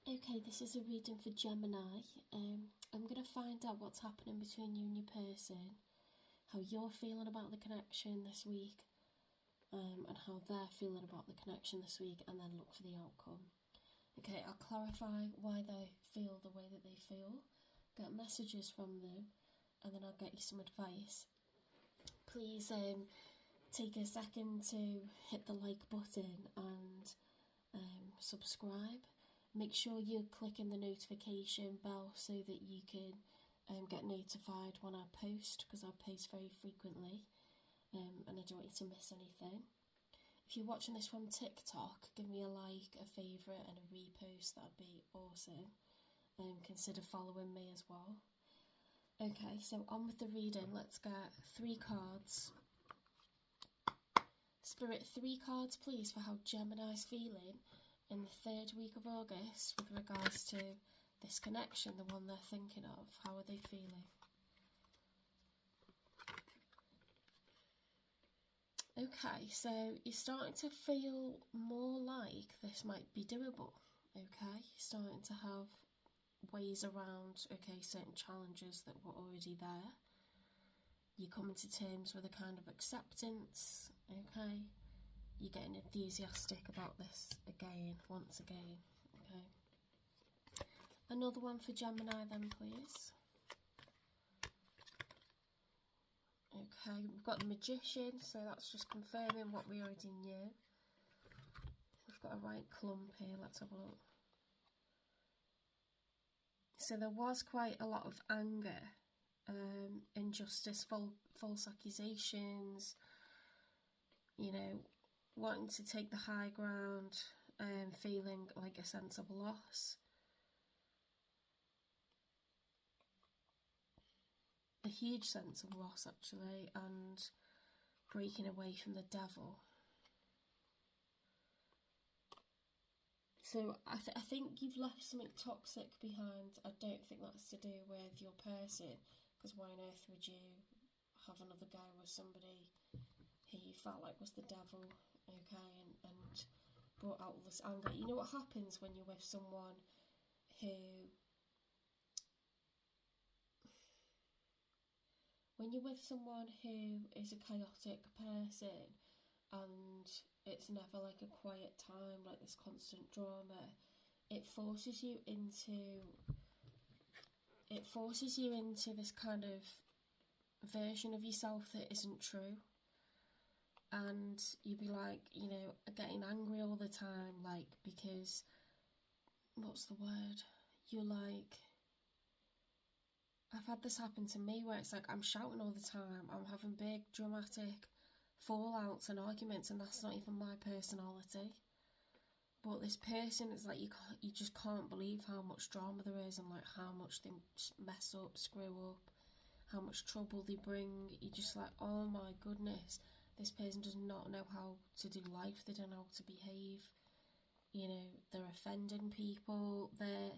Okay, this is a reading for Gemini. I'm going to find out what's happening between you and your person, how you're feeling about the connection this week, and how they're feeling about the connection this week, and then look for the outcome. Okay, I'll clarify why they feel the way that they feel, get messages from them, and then I'll get you some advice. Please take a second to hit the like button and subscribe. Make sure you're clicking the notification bell so that you can get notified when I post, because I post very frequently, and I don't want you to miss anything. If you're watching this from TikTok, give me a like, a favourite and a repost, that'd be awesome. Consider following me as well. Okay, so on with the reading. Let's get 3 cards. Spirit, 3 cards please for how Gemini's feeling in the 3rd week of August with regards to this connection, the one they're thinking of. How are they feeling? Okay, so you're starting to feel more like this might be doable. Okay, you're starting to have ways around, okay, certain challenges that were already there. You're coming to terms with a kind of acceptance, okay? You're getting enthusiastic about this once again, okay? Another one for Gemini then, please. Okay, we've got the Magician, so that's just confirming what we already knew. We've got a right clump here, let's have a look. So there was quite a lot of anger, injustice, false accusations, you know, wanting to take the high ground, feeling like a sense of loss. A huge sense of loss, actually, and breaking away from the devil. So I think you've left something toxic behind. I don't think that's to do with your person, because why on earth would you have another go with somebody who you felt like was the devil, okay, and brought out all this anger. You know what happens when you're with someone who... When you're with someone who is a chaotic person and it's never like a quiet time, like this constant drama, it forces you into this kind of version of yourself that isn't true. And you'd be like, you know, getting angry all the time, like, because, what's the word? You're like... I've had this happen to me where it's like I'm shouting all the time, I'm having big dramatic fallouts and arguments, and that's not even my personality. But this person is like, you just can't believe how much drama there is, and like how much they mess up, screw up, how much trouble they bring. You're just like, oh my goodness, this person does not know how to do life, they don't know how to behave, you know, they're offending people, their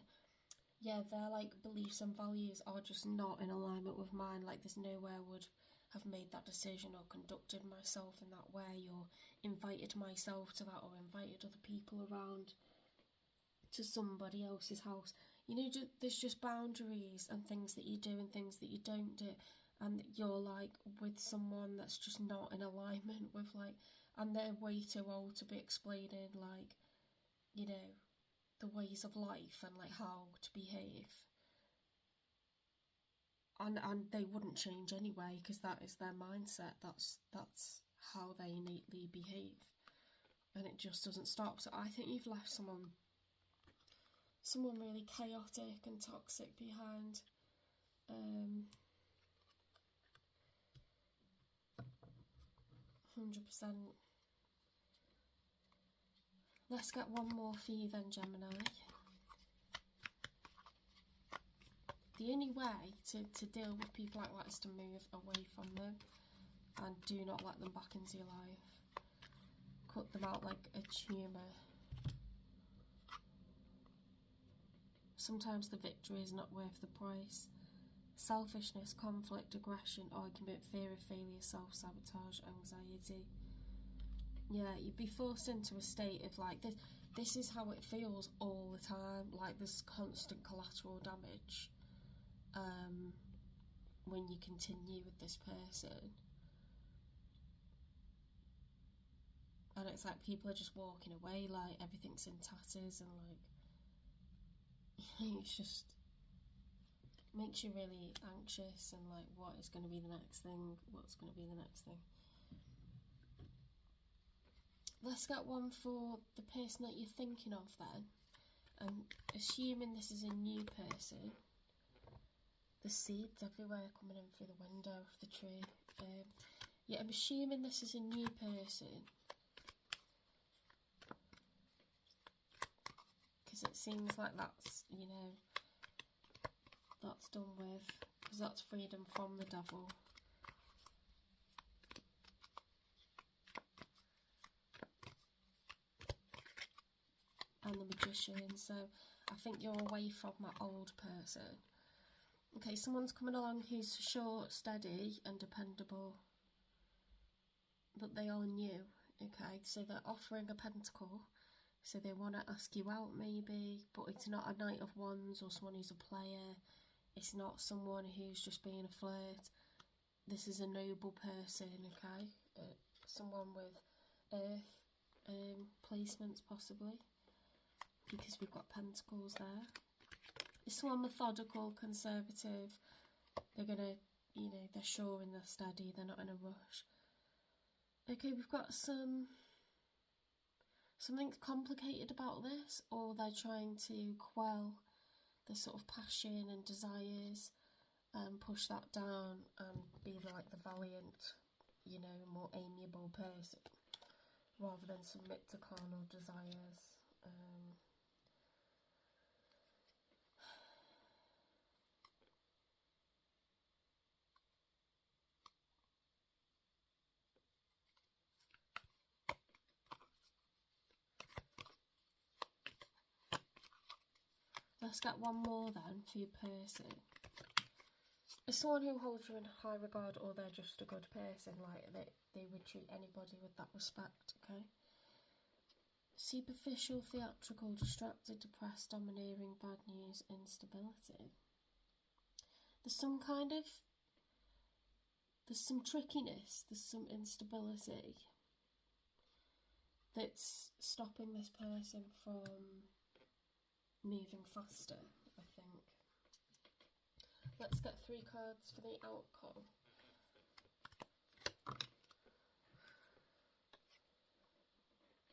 like beliefs and values are just not in alignment with mine. Like there's no way I would have made that decision or conducted myself in that way or invited myself to that or invited other people around to somebody else's house. You know, there's just boundaries and things that you do and things that you don't do, and you're like with someone that's just not in alignment with, like, and they're way too old to be explaining, like, you know, the ways of life and like how to behave, and they wouldn't change anyway because that is their mindset, that's how they innately behave, and it just doesn't stop. So I think you've left someone really chaotic and toxic behind. 100%. Let's get one more for you then, Gemini. The only way to deal with people like that is to move away from them and do not let them back into your life. Cut them out like a tumour. Sometimes the victory is not worth the price. Selfishness, conflict, aggression, argument, fear of failure, self-sabotage, anxiety. Yeah, you'd be forced into a state of like this. this is how it feels all the time, like there's constant collateral damage when you continue with this person. And it's like people are just walking away, like everything's in tatters, and like it's just makes you really anxious, and like what is going to be the next thing, what's going to be the next thing. Let's get one for the person that you're thinking of then. I'm assuming this is a new person. The seeds everywhere coming in through the window of the tree. Yeah, I'm assuming this is a new person. Because it seems like that's, you know, that's done with. Because that's freedom from the devil. And the magician. So I think you're away from that old person. Okay, someone's coming along who's short, steady and dependable, but they are new. Okay, so they're offering a pentacle, so they want to ask you out maybe, but it's not a Knight of Wands or someone who's a player. It's not someone who's just being a flirt. This is a noble person, okay? Someone with earth placements possibly, because we've got pentacles there. It's someone methodical, conservative. They're gonna, you know, they're sure and they're steady. They're not in a rush. Okay, we've got something complicated about this, or they're trying to quell the sort of passion and desires and push that down and be like the valiant, you know, more amiable person rather than submit to carnal desires. Let's get one more then for your person. It's someone who holds you in high regard, or they're just a good person, like they would treat anybody with that respect, okay? Superficial, theatrical, distracted, depressed, domineering, bad news, instability. There's some trickiness, there's some instability that's stopping this person from moving faster, I think. Let's get 3 cards for the outcome.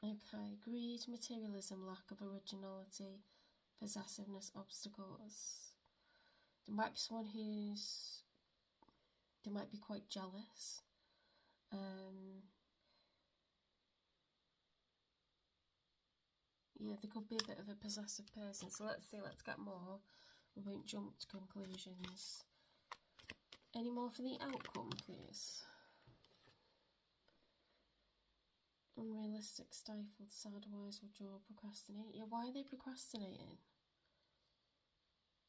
Okay, greed, materialism, lack of originality, possessiveness, obstacles. There might be someone they might be quite jealous. Yeah, there could be a bit of a possessive person. So let's see, let's get more. We won't jump to conclusions. Any more for the outcome, please? Unrealistic, stifled, sad, wise, withdraw, procrastinate. Yeah, why are they procrastinating?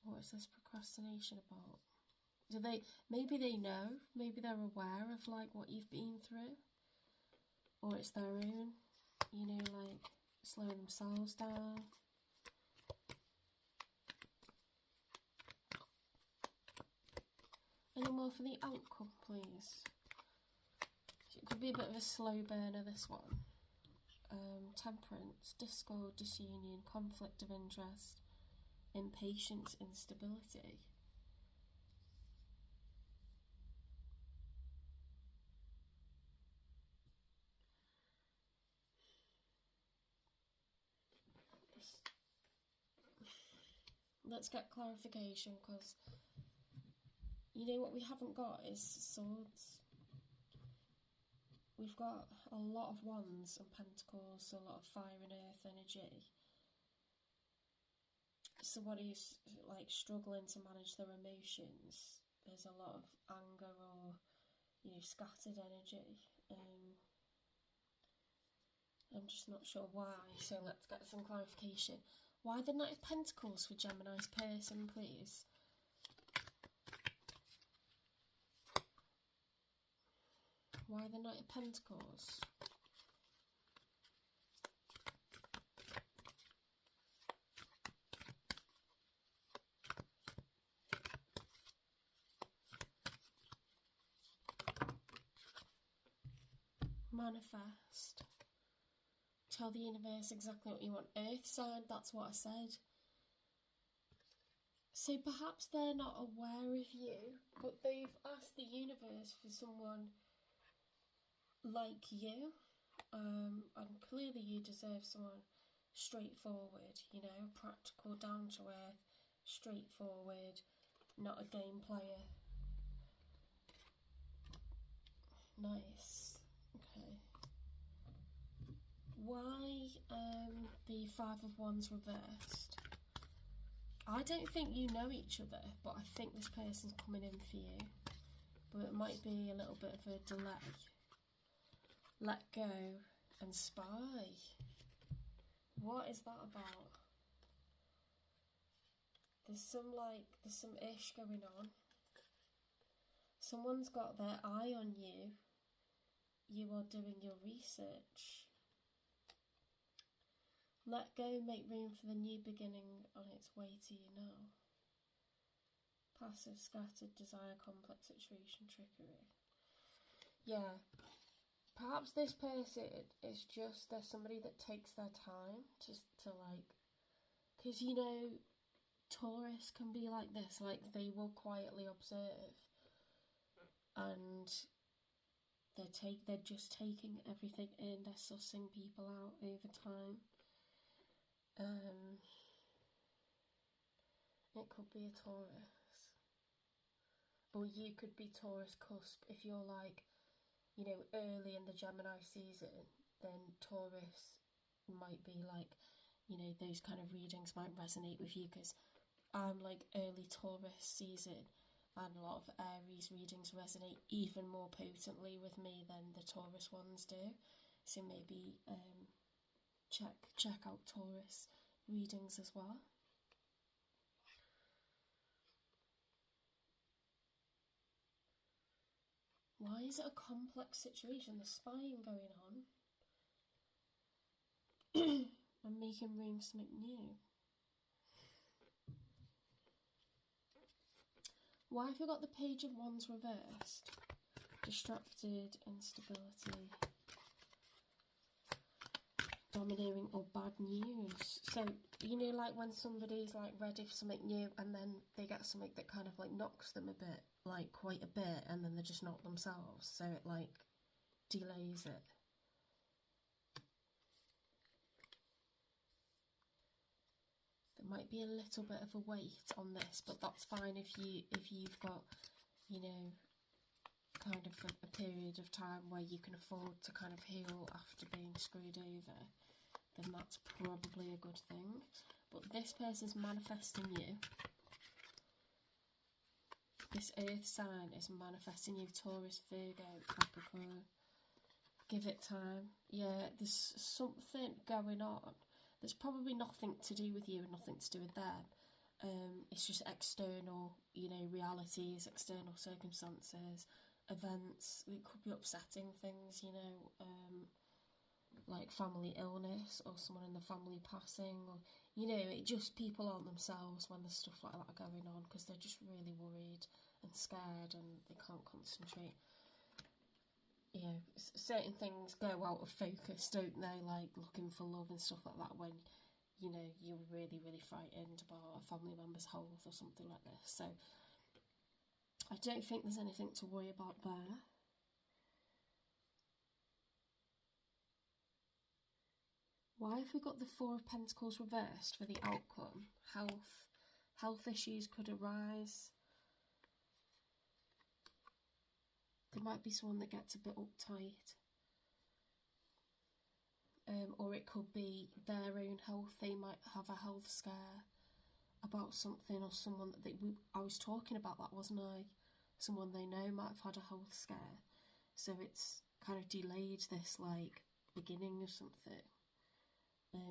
What is this procrastination about? Maybe they know, maybe they're aware of like what you've been through, or it's their own, you know, like slowing themselves down. Any more for the outcome, please? It could be a bit of a slow burner, this one. Temperance, discord, disunion, conflict of interest, impatience, instability. Let's get clarification, because you know what we haven't got is swords. We've got a lot of wands and pentacles, so a lot of fire and earth energy. Somebody's like struggling to manage their emotions. There's a lot of anger or, you know, scattered energy. I'm just not sure why, so let's get some clarification. Why the Knight of Pentacles for Gemini's person, please? Why the Knight of Pentacles? manifest. Tell the universe exactly what you want. Earth sign, that's what I said. So perhaps they're not aware of you, but they've asked the universe for someone like you. And clearly you deserve someone straightforward, you know, practical, down to earth, straightforward, not a game player. Nice. Okay. Why the Five of Wands reversed? I don't think you know each other, but I think this person's coming in for you. But it might be a little bit of a delay. Let go and spy. What is that about? There's some ish going on. Someone's got their eye on you. You are doing your research. Let go, make room for the new beginning on its way to you now. Passive, scattered, desire, complex situation, trickery. Yeah. Perhaps this person is just, they're somebody that takes their time just to like, because you know, Taurus can be like this, like they will quietly observe and they're just taking everything in, they're sussing people out over time. It could be a Taurus, or you could be Taurus cusp. If you're like, you know, early in the Gemini season, then Taurus might be like, you know, those kind of readings might resonate with you, because I'm like early Taurus season, and a lot of Aries readings resonate even more potently with me than the Taurus ones do. So maybe check out Taurus readings as well. Why is it a complex situation? There's spying going on. I'm making room for something new. Why have we got the Page of Wands reversed? Distracted, instability, domineering, or bad news. So, you know, like when somebody's like ready for something new and then they get something that kind of like knocks them a bit, like quite a bit, and then they just knock themselves, so it like delays it. There might be a little bit of a wait on this, but that's fine if you've got, you know, kind of a period of time where you can afford to kind of heal after being screwed over, then that's probably a good thing. But this person's manifesting you. This earth sign is manifesting you, Taurus, Virgo, Capricorn. Give it time. Yeah, there's something going on. There's probably nothing to do with you and nothing to do with them. It's just external, you know, realities, external circumstances, events. It could be upsetting things, you know, like family illness or someone in the family passing, or, you know, it just, people aren't themselves when there's stuff like that going on, because they're just really worried and scared and they can't concentrate. You know, certain things go out of focus, don't they? Like looking for love and stuff like that when, you know, you're really, really frightened about a family member's health or something like this. So I don't think there's anything to worry about there. Why have we got the Four of Pentacles reversed for the outcome? Health issues could arise. There might be someone that gets a bit uptight. Or it could be their own health. They might have a health scare about something, or someone that I was talking about that, wasn't I? Someone they know might have had a health scare. So it's kind of delayed this like beginning of something.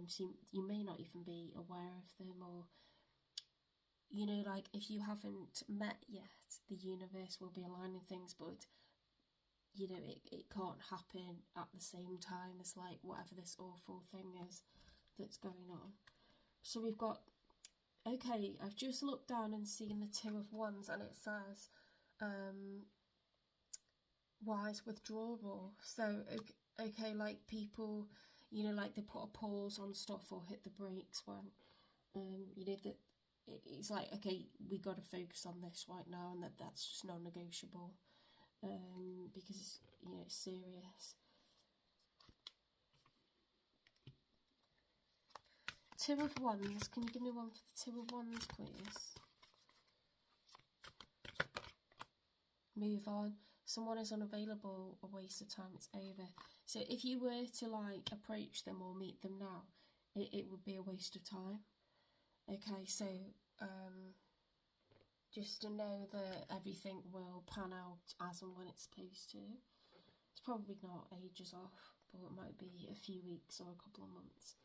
So you may not even be aware of them, or, you know, like if you haven't met yet, the universe will be aligning things, but, you know, it can't happen at the same time as like whatever this awful thing is that's going on. So we've got, okay, I've just looked down and seen the Two of Wands, and it says wise withdrawal. So Okay, like people, you know, like they put a pause on stuff or hit the brakes when, you know, that it's like, okay, we got to focus on this right now, and that's just non-negotiable, because, you know, it's serious. Two of Wands. Can you give me one for the Two of Wands, please? Move on. Someone is unavailable, a waste of time, it's over. So if you were to like approach them or meet them now, it would be a waste of time. Okay, so just to know that everything will pan out as and when it's supposed to. It's probably not ages off, but it might be a few weeks or a couple of months.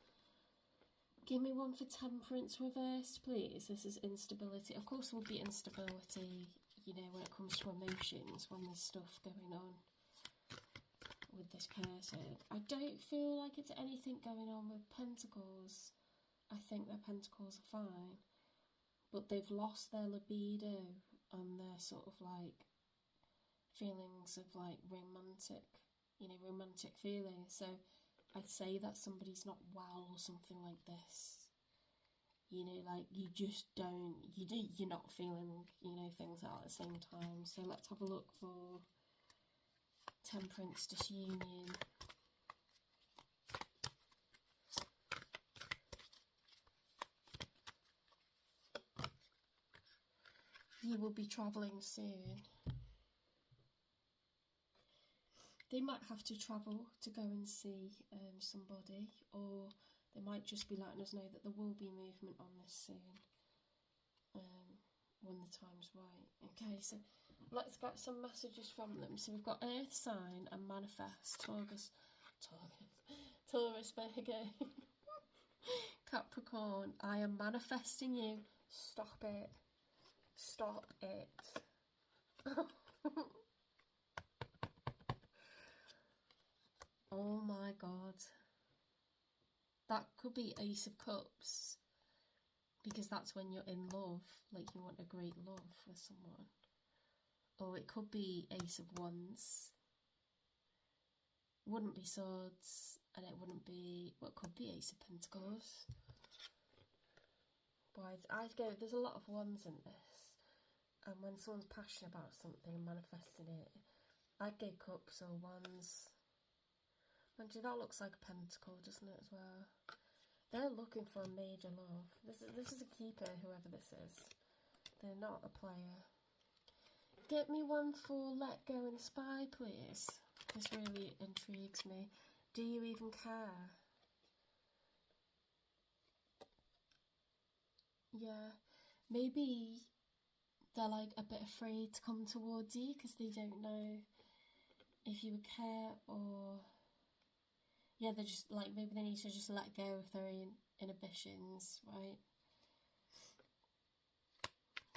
Give me one for Temperance reversed, please. This is instability. Of course, there will be instability, you know, when it comes to emotions, when there's stuff going on with this person. I don't feel like it's anything going on with Pentacles. I think their Pentacles are fine, but they've lost their libido and their sort of like feelings of like romantic, you know, romantic feelings. So I'd say that somebody's not well or something like this. You know, like you just don't, you're not feeling, you know, things out at the same time. So let's have a look for Temperance disunion. You will be travelling soon. They might have to travel to go and see somebody, or they might just be letting us know that there will be movement on this soon, when the time's right. Okay, so let's get some messages from them. So we've got Earth sign and manifest. Taurus, Virgo, Capricorn. I am manifesting you. Stop it. Stop it. Oh my god. That could be Ace of Cups, because that's when you're in love, like you want a great love with someone. Or it could be Ace of Wands. It wouldn't be Swords, and it wouldn't be, well, it could be Ace of Pentacles. But I'd go, there's a lot of wands in this, and when someone's passionate about something and manifesting it, I'd go Cups or Wands. And that looks like a pentacle, doesn't it, as well? They're looking for a major love. This is a keeper, whoever this is. They're not a player. Get me one for Let Go and Spy, please. This really intrigues me. Do you even care? Yeah. Maybe they're like a bit afraid to come towards you because they don't know if you would care, or... yeah, they're just like, maybe they need to just let go of their inhibitions, right?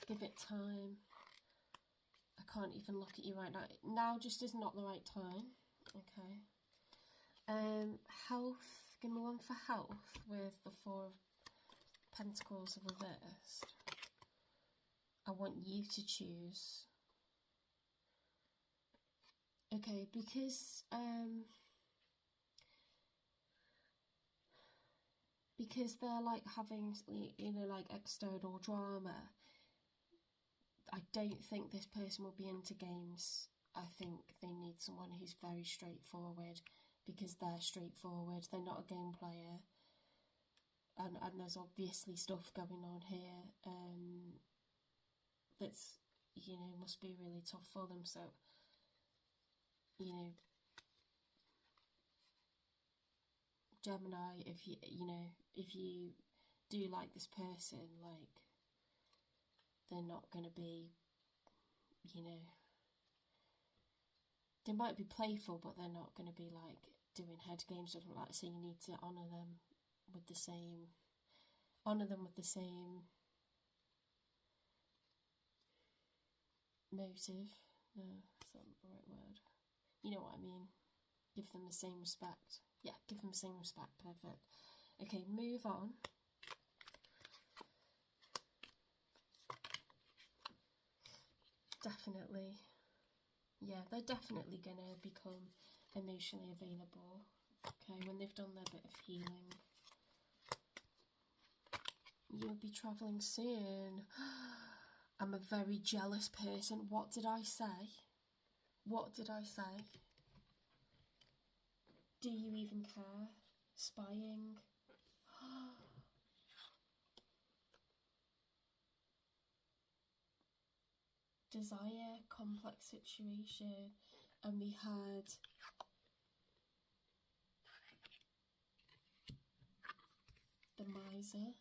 Give it time. I can't even look at you right now. Now just is not the right time. Okay. Health. Give me one for health with the Four of Pentacles reversed. I want you to choose. Okay, because they're like having, you know, like external drama, I don't think this person will be into games. I think they need someone who's very straightforward, because they're straightforward, they're not a game player, and there's obviously stuff going on here that's, you know, must be really tough for them. So, you know, Gemini, if you do like this person, like, they're not going to be, you know, they might be playful, but they're not going to be like doing head games or something like that. So you need to honour them with the same motive. No, that's not the right word. You know what I mean. Give them the same respect. Yeah, give them the same respect. Perfect. Okay, move on. Definitely. Yeah, they're definitely going to become emotionally available. Okay, when they've done their bit of healing. You'll be travelling soon. I'm a very jealous person. What did I say? What did I say? Do you even care? Spying. Desire, complex situation. And we had the miser.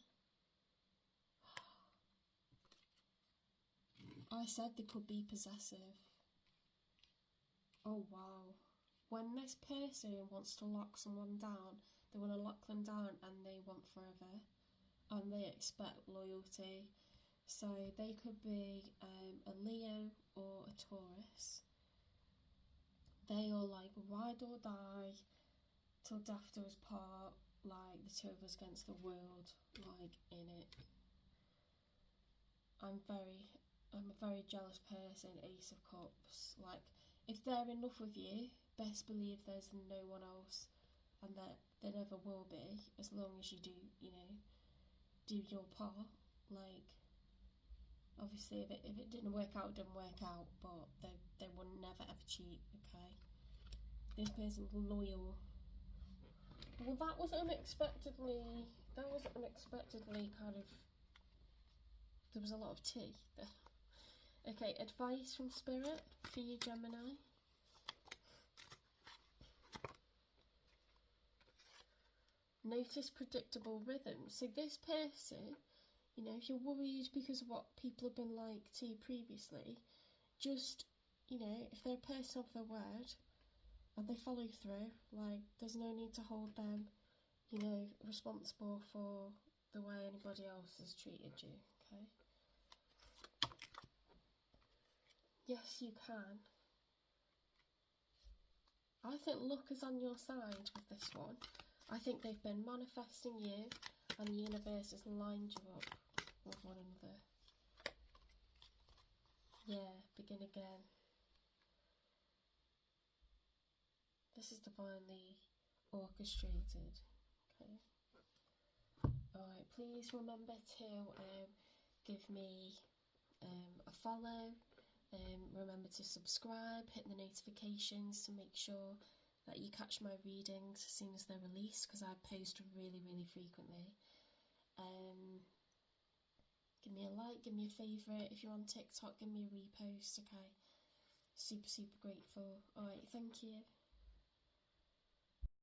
I said they could be possessive. Oh wow. When this person wants to lock someone down, they want to lock them down and they want forever. And they expect loyalty. So they could be a Leo or a Taurus. They are like ride or die till death do us part, like the two of us against the world, like in it. I'm a very jealous person, Ace of Cups. Like, if they're enough with you, best believe there's no one else, and that there never will be, as long as you do, do your part. Like, obviously, if it didn't work out, it didn't work out, but they would never ever cheat, okay? This person's loyal. Well, that was unexpectedly kind of, there was a lot of tea there. Okay, advice from Spirit for you, Gemini. Notice predictable rhythms. So this person, if you're worried because of what people have been like to you previously, just, if they're a person of their word and they follow through, like, there's no need to hold them, responsible for the way anybody else has treated you, okay? Yes, you can. I think luck is on your side with this one. I think they've been manifesting you and the universe has lined you up with one another. Yeah, begin again. This is divinely orchestrated. Okay. Alright, please remember to give me a follow. Remember to subscribe, hit the notifications to make sure that you catch my readings as soon as they're released, because I post really, really frequently. Give me a like, give me a favourite. If you're on TikTok, give me a repost, okay? Super, super grateful. Alright, thank you.